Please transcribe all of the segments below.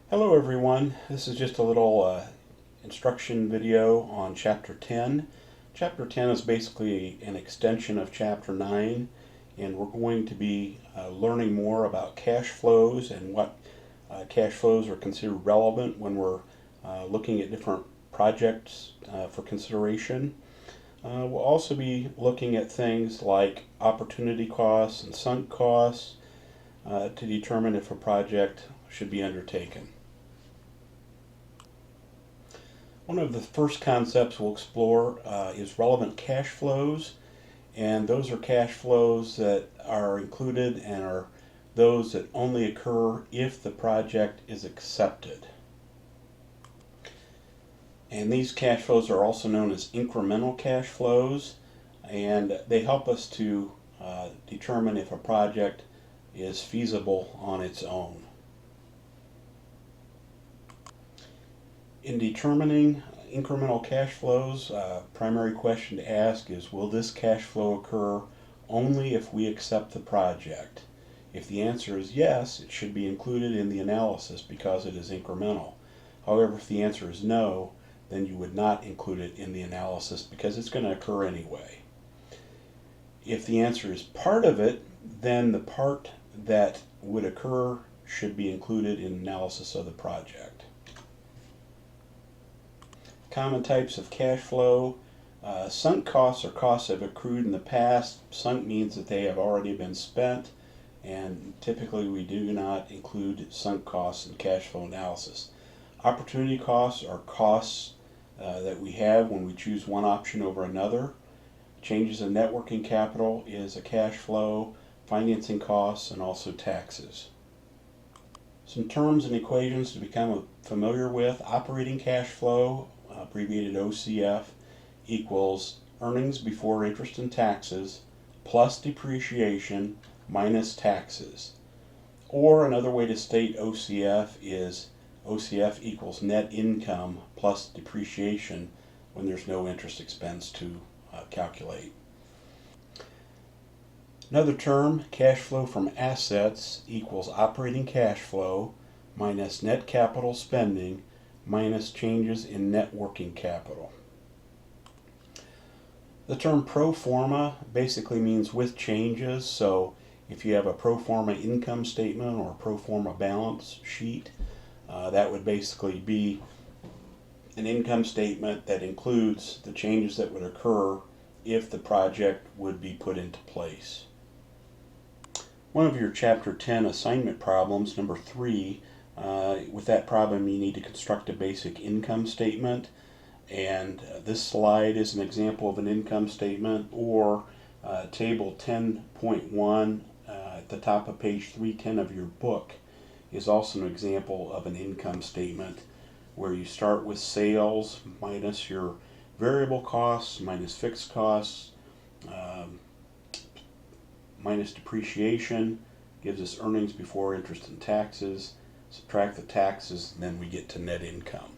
Hello everyone, this is just a little instruction video on Chapter 10. Chapter 10 is basically an extension of Chapter 9, and we're going to be learning more about cash flows and what cash flows are considered relevant when we're looking at different projects for consideration. We'll also be looking at things like opportunity costs and sunk costs to determine if a project should be undertaken. One of the first concepts we'll explore is relevant cash flows, and those are cash flows that are included and are those that only occur if the project is accepted. And these cash flows are also known as incremental cash flows, and they help us to determine if a project is feasible on its own. In determining incremental cash flows, primary question to ask is, will this cash flow occur only if we accept the project? If the answer is yes, it should be included in the analysis because it is incremental. However, if the answer is no, then you would not include it in the analysis because it's going to occur anyway. If the answer is part of it, then the part that would occur should be included in analysis of the project. Common types of cash flow. Sunk costs are costs that have accrued in the past. Sunk means that they have already been spent, and typically we do not include sunk costs in cash flow analysis. Opportunity costs are costs that we have when we choose one option over another. Changes in net working capital is a cash flow, financing costs, and also taxes. Some terms and equations to become familiar with. Operating cash flow, abbreviated OCF, equals earnings before interest and taxes plus depreciation minus taxes. Or another way to state OCF is OCF equals net income plus depreciation when there's no interest expense to calculate. Another term, cash flow from assets, equals operating cash flow minus net capital spending minus changes in net working capital. The term pro forma basically means with changes, so if you have a pro forma income statement or a pro forma balance sheet, that would basically be an income statement that includes the changes that would occur if the project would be put into place. One of your Chapter 10 assignment problems, number 3, with that problem you need to construct a basic income statement, and this slide is an example of an income statement, or table 10.1 at the top of page 310 of your book is also an example of an income statement where you start with sales minus your variable costs minus fixed costs minus depreciation gives us earnings before interest and taxes. Subtract the taxes, and then we get to net income.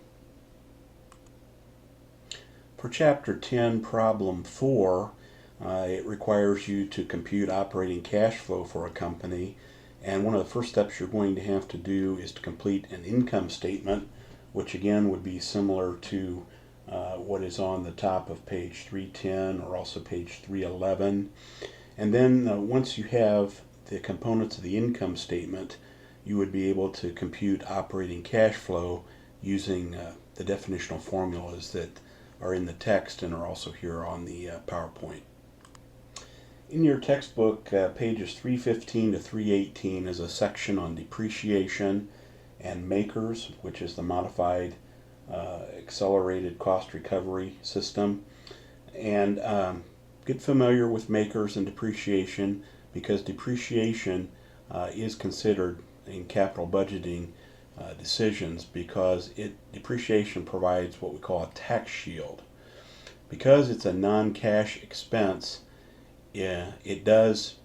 For Chapter 10, Problem 4, it requires you to compute operating cash flow for a company, and one of the first steps you're going to have to do is to complete an income statement, which again would be similar to what is on the top of page 310 or also page 311. And then once you have the components of the income statement, you would be able to compute operating cash flow using the definitional formulas that are in the text and are also here on the PowerPoint. In your textbook, pages 315 to 318 is a section on depreciation and makers, which is the modified accelerated cost recovery system. And get familiar with makers and depreciation, because depreciation is considered in capital budgeting decisions because depreciation provides what we call a tax shield. Because it's a non-cash expense, it's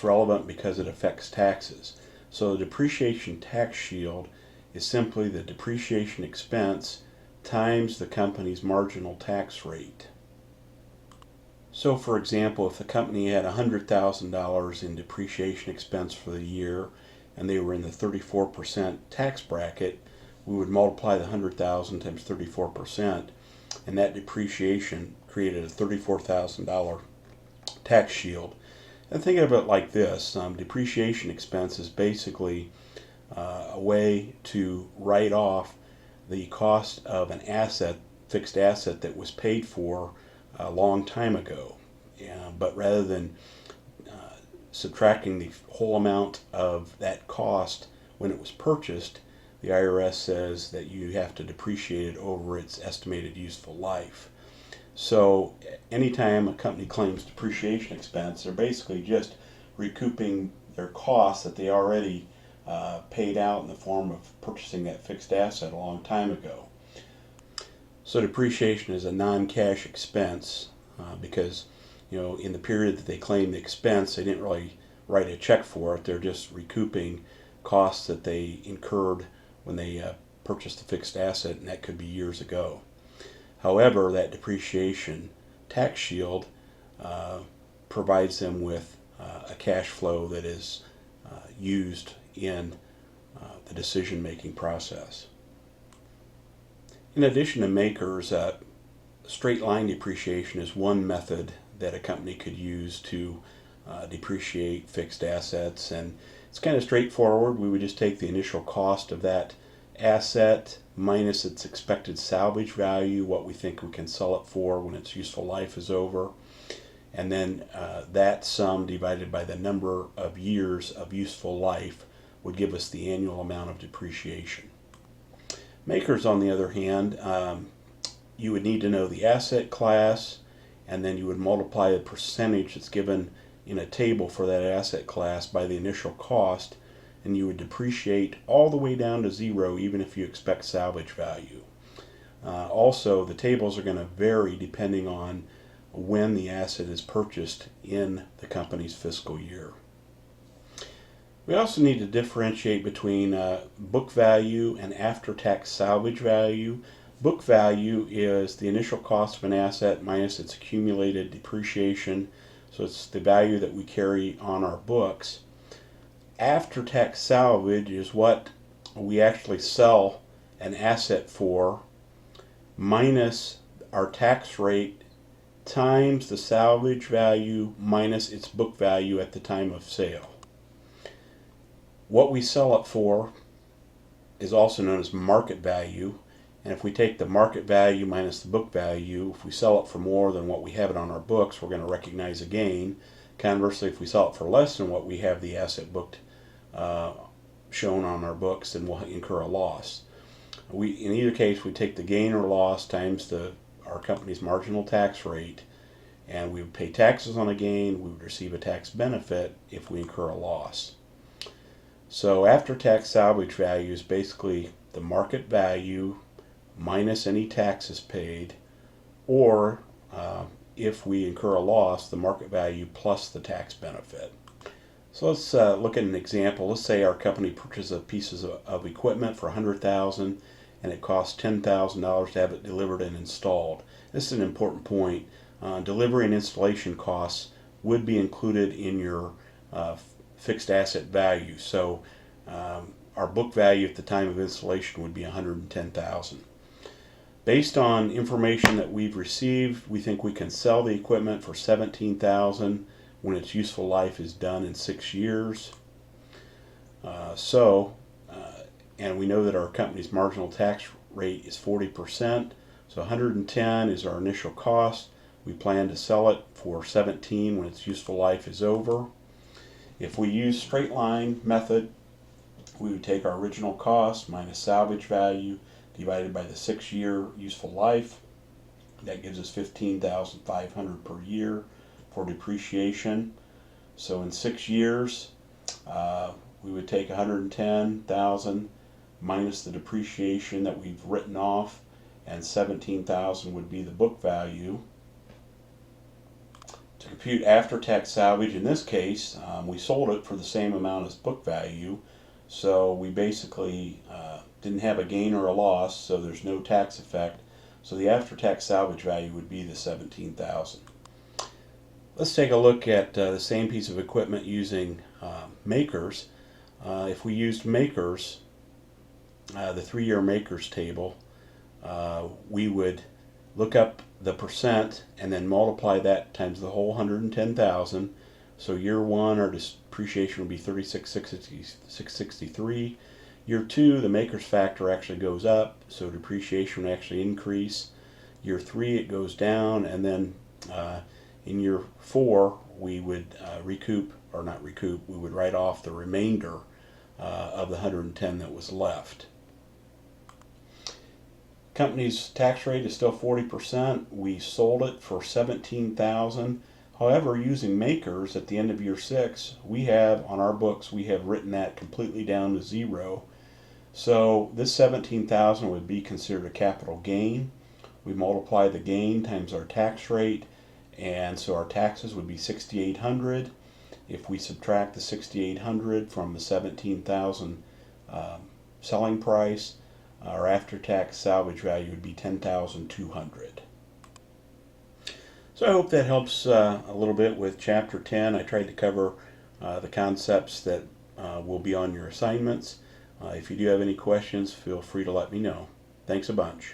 relevant because it affects taxes. So the depreciation tax shield is simply the depreciation expense times the company's marginal tax rate. So for example, if the company had $100,000 in depreciation expense for the year and they were in the 34% tax bracket, we would multiply the 100,000 times 34%, and that depreciation created a $34,000 tax shield. And think of it like this: depreciation expense is basically a way to write off the cost of an asset, fixed asset that was paid for a long time ago. But rather than subtracting the whole amount of that cost when it was purchased, the IRS says that you have to depreciate it over its estimated useful life. So anytime a company claims depreciation expense, they're basically just recouping their costs that they already paid out in the form of purchasing that fixed asset a long time ago. So depreciation is a non-cash expense because, in the period that they claim the expense, they didn't really write a check for it. They're just recouping costs that they incurred when they purchased the fixed asset, and that could be years ago. However, that depreciation tax shield provides them with a cash flow that is used in the decision-making process. In addition to makers, straight line depreciation is one method that a company could use to depreciate fixed assets, and it's kind of straightforward. We would just take the initial cost of that asset minus its expected salvage value, what we think we can sell it for when its useful life is over, and then that sum divided by the number of years of useful life would give us the annual amount of depreciation. Makers, on the other hand, you would need to know the asset class, and then you would multiply the percentage that's given in a table for that asset class by the initial cost, and you would depreciate all the way down to zero even if you expect salvage value. Also, the tables are going to vary depending on when the asset is purchased in the company's fiscal year. We also need to differentiate between book value and after-tax salvage value. Book value is the initial cost of an asset minus its accumulated depreciation, so it's the value that we carry on our books. After-tax salvage is what we actually sell an asset for minus our tax rate times the salvage value minus its book value at the time of sale. What we sell it for is also known as market value, and if we take the market value minus the book value, if we sell it for more than what we have it on our books, we're going to recognize a gain. Conversely, if we sell it for less than what we have the asset booked shown on our books, then we'll incur a loss. In either case, we take the gain or loss times our company's marginal tax rate, and we would pay taxes on a gain. We would receive a tax benefit if we incur a loss. So after-tax salvage value is basically the market value minus any taxes paid, or if we incur a loss, the market value plus the tax benefit. So let's look at an example. Let's say our company purchases a piece of equipment for $100,000 and it costs $10,000 to have it delivered and installed. This is an important point. Delivery and installation costs would be included in your fixed asset value. So our book value at the time of installation would be $110,000. Based on information that we've received, we think we can sell the equipment for $17,000 when its useful life is done in 6 years. And we know that our company's marginal tax rate is 40%. So $110,000 is our initial cost. We plan to sell it for $17,000 when its useful life is over. If we use straight line method, we would take our original cost minus salvage value divided by the 6-year useful life. That gives us $15,500 per year for depreciation. So in 6 years, we would take $110,000 minus the depreciation that we've written off, and $17,000 would be the book value. To compute after-tax salvage, in this case, we sold it for the same amount as book value, so we basically didn't have a gain or a loss, so there's no tax effect. So the after-tax salvage value would be the $17,000. Let's take a look at the same piece of equipment using makers. If we used makers, the 3-year makers table, we would look up the percent and then multiply that times the whole 110,000. So year 1 our depreciation would be 36,663. Year 2 the makers factor actually goes up, so depreciation would actually increase. Year 3 it goes down, and then in year 4 we would recoup, or not recoup, we would write off the remainder of the 110 that was left. Company's tax rate is still 40%. We sold it for $17,000. However, using makers at the end of year 6, we have on our books, we have written that completely down to 0. So this $17,000 would be considered a capital gain. We multiply the gain times our tax rate, and so our taxes would be $6,800. If we subtract the $6,800 from the $17,000 selling price, our after-tax salvage value would be $10,200. So I hope that helps a little bit with Chapter 10. I tried to cover the concepts that will be on your assignments. If you do have any questions, feel free to let me know. Thanks a bunch.